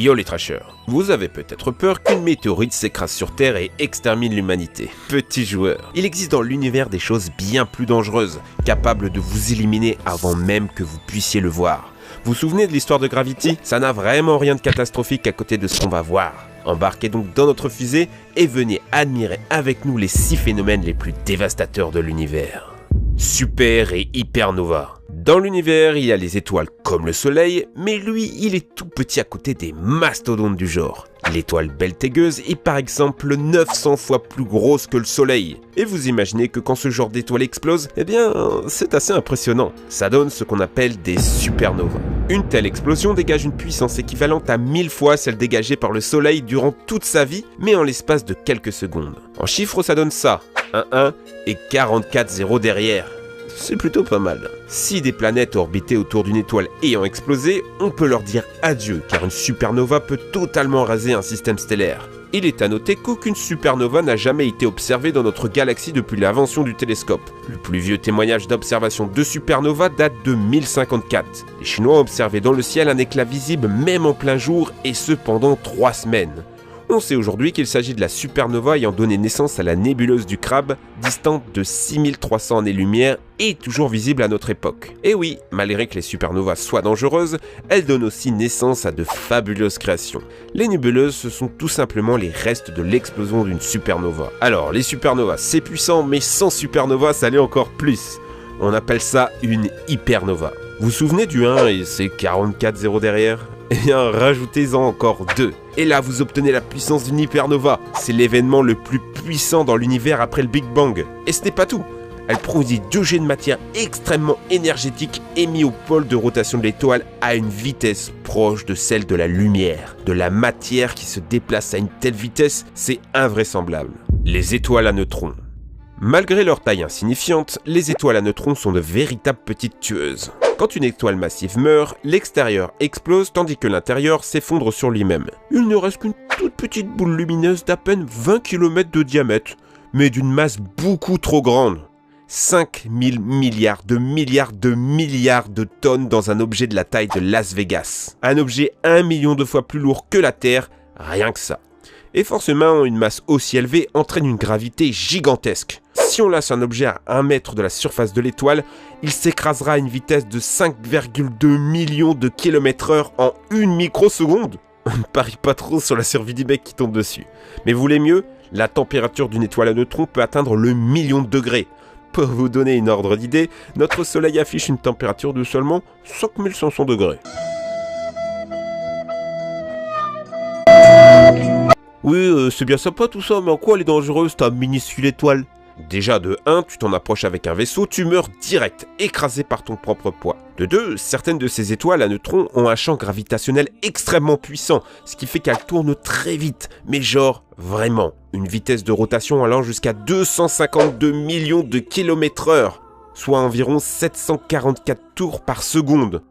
Yo les trashers, vous avez peut-être peur qu'une météorite s'écrase sur Terre et extermine l'humanité. Petit joueur, il existe dans l'univers des choses bien plus dangereuses, capables de vous éliminer avant même que vous puissiez le voir. Vous vous souvenez de l'histoire de Gravity? Ça n'a vraiment rien de catastrophique à côté de ce qu'on va voir. Embarquez donc dans notre fusée et venez admirer avec nous les 6 phénomènes les plus dévastateurs de l'univers. Super et hypernova. Dans l'univers, il y a les étoiles comme le soleil, mais lui, il est tout petit à côté des mastodontes du genre. L'étoile Betelgeuse est par exemple 900 fois plus grosse que le soleil. Et vous imaginez que quand ce genre d'étoile explose, eh bien, c'est assez impressionnant. Ça donne ce qu'on appelle des supernovas. Une telle explosion dégage une puissance équivalente à 1000 fois celle dégagée par le soleil durant toute sa vie, mais en l'espace de quelques secondes. En chiffres, ça donne ça, un 1 et 44 zéros derrière. C'est plutôt pas mal. Si des planètes orbitaient autour d'une étoile ayant explosé, on peut leur dire adieu, car une supernova peut totalement raser un système stellaire. Il est à noter qu'aucune supernova n'a jamais été observée dans notre galaxie depuis l'invention du télescope. Le plus vieux témoignage d'observation de supernova date de 1054. Les Chinois ont observé dans le ciel un éclat visible même en plein jour, et ce pendant 3 semaines. On sait aujourd'hui qu'il s'agit de la supernova ayant donné naissance à la nébuleuse du Crabe, distante de 6300 années-lumière et toujours visible à notre époque. Et oui, malgré que les supernovas soient dangereuses, elles donnent aussi naissance à de fabuleuses créations. Les nébuleuses, ce sont tout simplement les restes de l'explosion d'une supernova. Alors, les supernovas, c'est puissant, mais sans supernova, ça l'est encore plus. On appelle ça une hypernova. Vous vous souvenez du 1 et ses 44 zéros derrière? Eh bien, rajoutez-en encore 2. Et là, vous obtenez la puissance d'une hypernova. C'est l'événement le plus puissant dans l'univers après le Big Bang. Et ce n'est pas tout. Elle produit 2 jets de matière extrêmement énergétiques émis au pôle de rotation de l'étoile à une vitesse proche de celle de la lumière. De la matière qui se déplace à une telle vitesse, c'est invraisemblable. Les étoiles à neutrons. Malgré leur taille insignifiante, les étoiles à neutrons sont de véritables petites tueuses. Quand une étoile massive meurt, l'extérieur explose tandis que l'intérieur s'effondre sur lui-même. Il ne reste qu'une toute petite boule lumineuse d'à peine 20 km de diamètre, mais d'une masse beaucoup trop grande. 5000 milliards de tonnes dans un objet de la taille de Las Vegas. Un objet 1 million de fois plus lourd que la Terre, rien que ça. Et forcément, une masse aussi élevée entraîne une gravité gigantesque. Si on lâche un objet à 1 mètre de la surface de l'étoile, il s'écrasera à une vitesse de 5,2 millions de km/h en 1 microseconde. On ne parie pas trop sur la survie du mec qui tombe dessus. Mais vous voulez mieux? La température d'une étoile à neutrons peut atteindre le 1 000 000 de degrés. Pour vous donner une ordre d'idée, notre Soleil affiche une température de seulement 5500 degrés. Oui, c'est bien sympa tout ça, mais en quoi elle est dangereuse ta minuscule étoile? Déjà de 1, tu t'en approches avec un vaisseau, tu meurs direct, écrasé par ton propre poids. De 2, certaines de ces étoiles à neutrons ont un champ gravitationnel extrêmement puissant, ce qui fait qu'elles tournent très vite, mais genre vraiment. Une vitesse de rotation allant jusqu'à 252 millions de km/h, soit environ 744 tours par seconde.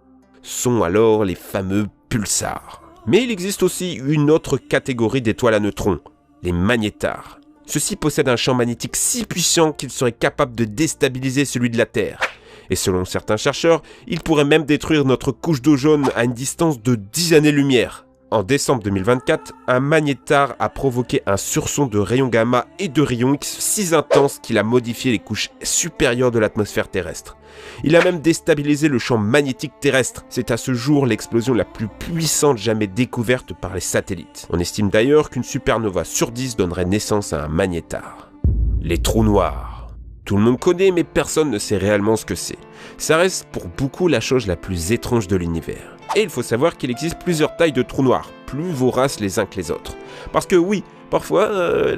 Sont alors les fameux pulsars. Mais il existe aussi une autre catégorie d'étoiles à neutrons, les magnétars. Ceux-ci possèdent un champ magnétique si puissant qu'ils seraient capables de déstabiliser celui de la Terre. Et selon certains chercheurs, ils pourraient même détruire notre couche d'ozone à une distance de 10 années-lumière. En décembre 2024, un magnétar a provoqué un sursaut de rayons gamma et de rayons X si intense qu'il a modifié les couches supérieures de l'atmosphère terrestre. Il a même déstabilisé le champ magnétique terrestre. C'est à ce jour l'explosion la plus puissante jamais découverte par les satellites. On estime d'ailleurs qu'une supernova sur 10 donnerait naissance à un magnétar. Les trous noirs. Tout le monde connaît, mais personne ne sait réellement ce que c'est. Ça reste pour beaucoup la chose la plus étrange de l'univers. Et il faut savoir qu'il existe plusieurs tailles de trous noirs, plus voraces les uns que les autres. Parce que oui, parfois,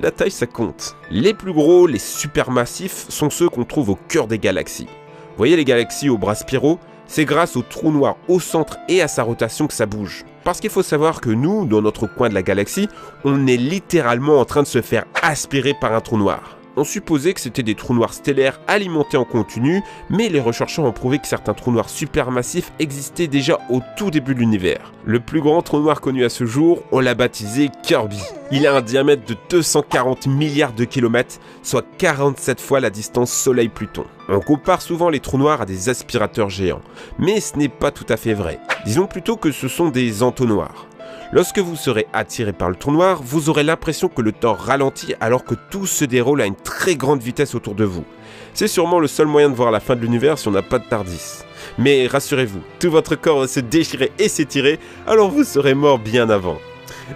la taille ça compte. Les plus gros, les supermassifs, sont ceux qu'on trouve au cœur des galaxies. Vous voyez les galaxies au bras spiraux? C'est grâce au trou noir au centre et à sa rotation que ça bouge. Parce qu'il faut savoir que nous, dans notre coin de la galaxie, on est littéralement en train de se faire aspirer par un trou noir. On supposait que c'était des trous noirs stellaires alimentés en continu, mais les chercheurs ont prouvé que certains trous noirs supermassifs existaient déjà au tout début de l'univers. Le plus grand trou noir connu à ce jour, on l'a baptisé Kirby. Il a un diamètre de 240 milliards de kilomètres, soit 47 fois la distance Soleil-Pluton. On compare souvent les trous noirs à des aspirateurs géants, mais ce n'est pas tout à fait vrai. Disons plutôt que ce sont des entonnoirs. Lorsque vous serez attiré par le trou noir, vous aurez l'impression que le temps ralentit alors que tout se déroule à une très grande vitesse autour de vous. C'est sûrement le seul moyen de voir la fin de l'univers si on n'a pas de TARDIS. Mais rassurez-vous, tout votre corps va se déchirer et s'étirer, alors vous serez mort bien avant.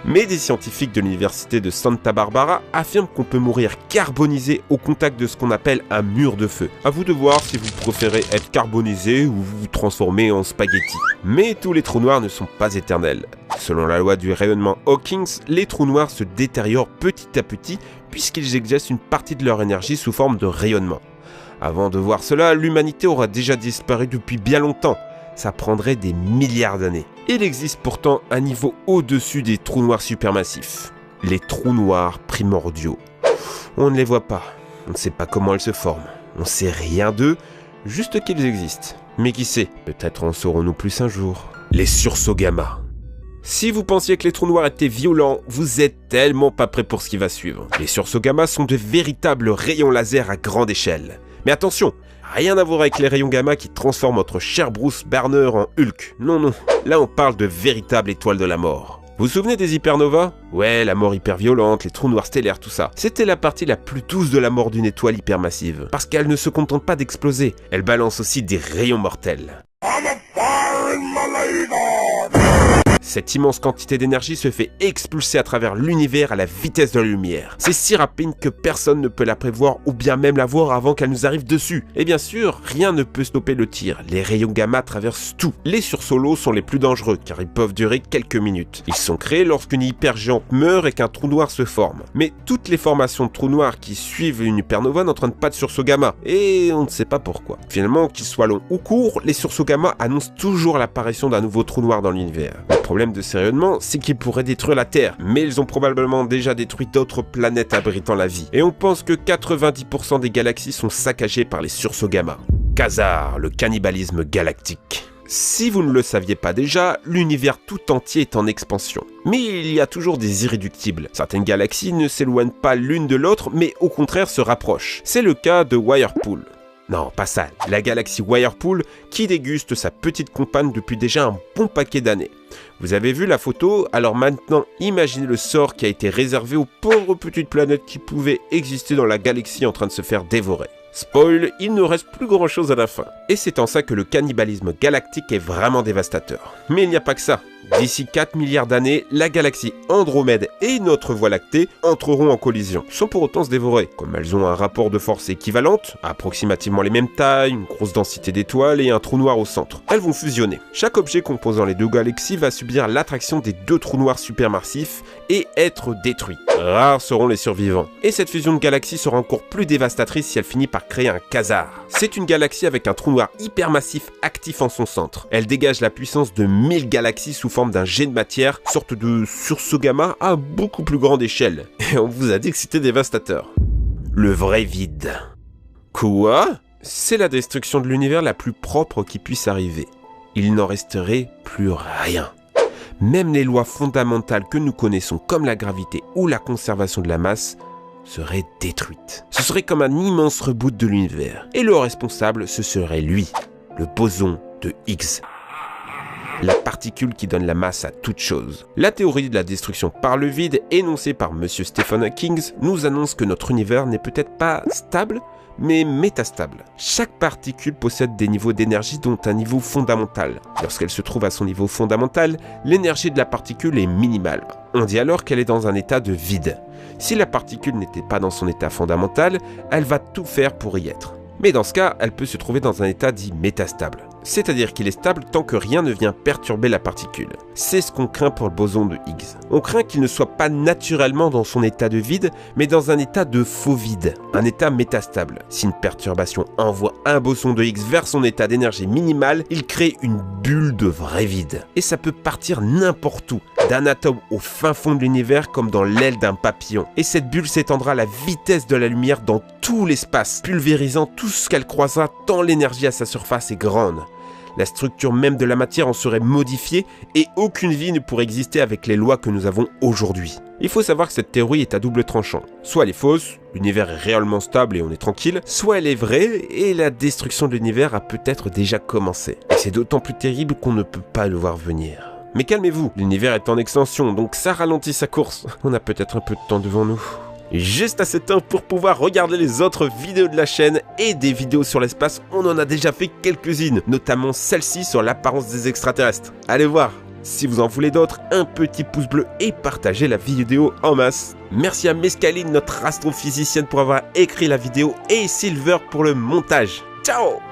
Mais des scientifiques de l'université de Santa Barbara affirment qu'on peut mourir carbonisé au contact de ce qu'on appelle un mur de feu. À vous de voir si vous préférez être carbonisé ou vous transformer en spaghetti. Mais tous les trous noirs ne sont pas éternels. Selon la loi du rayonnement Hawkins, les trous noirs se détériorent petit à petit puisqu'ils exercent une partie de leur énergie sous forme de rayonnement. Avant de voir cela, l'humanité aura déjà disparu depuis bien longtemps. Ça prendrait des milliards d'années. Il existe pourtant un niveau au-dessus des trous noirs supermassifs. Les trous noirs primordiaux. On ne les voit pas. On ne sait pas comment ils se forment. On ne sait rien d'eux, juste qu'ils existent. Mais qui sait, peut-être en saurons-nous plus un jour. Les sursauts gamma. Si vous pensiez que les trous noirs étaient violents, vous êtes tellement pas prêt pour ce qui va suivre. Les sursauts gamma sont de véritables rayons laser à grande échelle. Mais attention, rien à voir avec les rayons gamma qui transforment notre cher Bruce Banner en Hulk. Non, non, là on parle de véritables étoiles de la mort. Vous vous souvenez des hypernovas? Ouais, la mort hyper violente, les trous noirs stellaires, tout ça. C'était la partie la plus douce de la mort d'une étoile hypermassive. Parce qu'elle ne se contente pas d'exploser, elle balance aussi des rayons mortels. Cette immense quantité d'énergie se fait expulser à travers l'univers à la vitesse de la lumière. C'est si rapide que personne ne peut la prévoir ou bien même la voir avant qu'elle nous arrive dessus. Et bien sûr, rien ne peut stopper le tir. Les rayons gamma traversent tout. Les sursauts sont les plus dangereux car ils peuvent durer quelques minutes. Ils sont créés lorsqu'une hypergéante meurt et qu'un trou noir se forme. Mais toutes les formations de trous noirs qui suivent une hypernova n'entraînent pas de sursauts gamma. Et on ne sait pas pourquoi. Finalement, qu'ils soient longs ou courts, les sursauts gamma annoncent toujours l'apparition d'un nouveau trou noir dans l'univers. Le problème de ces rayonnements, c'est qu'ils pourraient détruire la Terre, mais ils ont probablement déjà détruit d'autres planètes abritant la vie. Et on pense que 90% des galaxies sont saccagées par les sursauts gamma. Quasar, le cannibalisme galactique. Si vous ne le saviez pas déjà, l'univers tout entier est en expansion. Mais il y a toujours des irréductibles. Certaines galaxies ne s'éloignent pas l'une de l'autre, mais au contraire se rapprochent. C'est le cas de Whirlpool. Non, pas ça, la galaxie Whirlpool qui déguste sa petite compagne depuis déjà un bon paquet d'années. Vous avez vu la photo, alors maintenant imaginez le sort qui a été réservé aux pauvres petites planètes qui pouvaient exister dans la galaxie en train de se faire dévorer. Spoil, il ne reste plus grand chose à la fin. Et c'est en ça que le cannibalisme galactique est vraiment dévastateur. Mais il n'y a pas que ça. D'ici 4 milliards d'années, la galaxie Andromède et notre Voie lactée entreront en collision, sans pour autant se dévorer. Comme elles ont un rapport de force équivalente, approximativement les mêmes tailles, une grosse densité d'étoiles et un trou noir au centre, elles vont fusionner. Chaque objet composant les deux galaxies va subir l'attraction des deux trous noirs supermassifs et être détruit. Rares seront les survivants. Et cette fusion de galaxies sera encore plus dévastatrice si elle finit par créer un quasar. C'est une galaxie avec un trou noir hypermassif actif en son centre. Elle dégage la puissance de 1000 galaxies sous forme d'un jet de matière, sorte de sursaut gamma à beaucoup plus grande échelle. Et on vous a dit que c'était dévastateur. Le vrai vide. Quoi? C'est la destruction de l'univers la plus propre qui puisse arriver. Il n'en resterait plus rien. Même les lois fondamentales que nous connaissons comme la gravité ou la conservation de la masse seraient détruites. Ce serait comme un immense reboot de l'univers. Et le responsable, ce serait lui, le boson de Higgs. La particule qui donne la masse à toute chose. La théorie de la destruction par le vide, énoncée par Monsieur Stephen Hawking, nous annonce que notre univers n'est peut-être pas stable, mais métastable. Chaque particule possède des niveaux d'énergie dont un niveau fondamental. Lorsqu'elle se trouve à son niveau fondamental, l'énergie de la particule est minimale. On dit alors qu'elle est dans un état de vide. Si la particule n'était pas dans son état fondamental, elle va tout faire pour y être. Mais dans ce cas, elle peut se trouver dans un état dit métastable. C'est-à-dire qu'il est stable tant que rien ne vient perturber la particule. C'est ce qu'on craint pour le boson de Higgs. On craint qu'il ne soit pas naturellement dans son état de vide, mais dans un état de faux vide, un état métastable. Si une perturbation envoie un boson de Higgs vers son état d'énergie minimale, il crée une bulle de vrai vide. Et ça peut partir n'importe où, d'un atome au fin fond de l'univers comme dans l'aile d'un papillon. Et cette bulle s'étendra à la vitesse de la lumière dans tout l'espace, pulvérisant tout ce qu'elle croisera tant l'énergie à sa surface est grande. La structure même de la matière en serait modifiée et aucune vie ne pourrait exister avec les lois que nous avons aujourd'hui. Il faut savoir que cette théorie est à double tranchant. Soit elle est fausse, l'univers est réellement stable et on est tranquille, soit elle est vraie et la destruction de l'univers a peut-être déjà commencé. Et c'est d'autant plus terrible qu'on ne peut pas le voir venir. Mais calmez-vous, l'univers est en extension, donc ça ralentit sa course. On a peut-être un peu de temps devant nous. Juste assez de temps pour pouvoir regarder les autres vidéos de la chaîne et des vidéos sur l'espace, on en a déjà fait quelques-unes, notamment celle-ci sur l'apparence des extraterrestres. Allez voir. Si vous en voulez d'autres, un petit pouce bleu et partagez la vidéo en masse. Merci à Mescaline, notre astrophysicienne, pour avoir écrit la vidéo et Silver pour le montage. Ciao!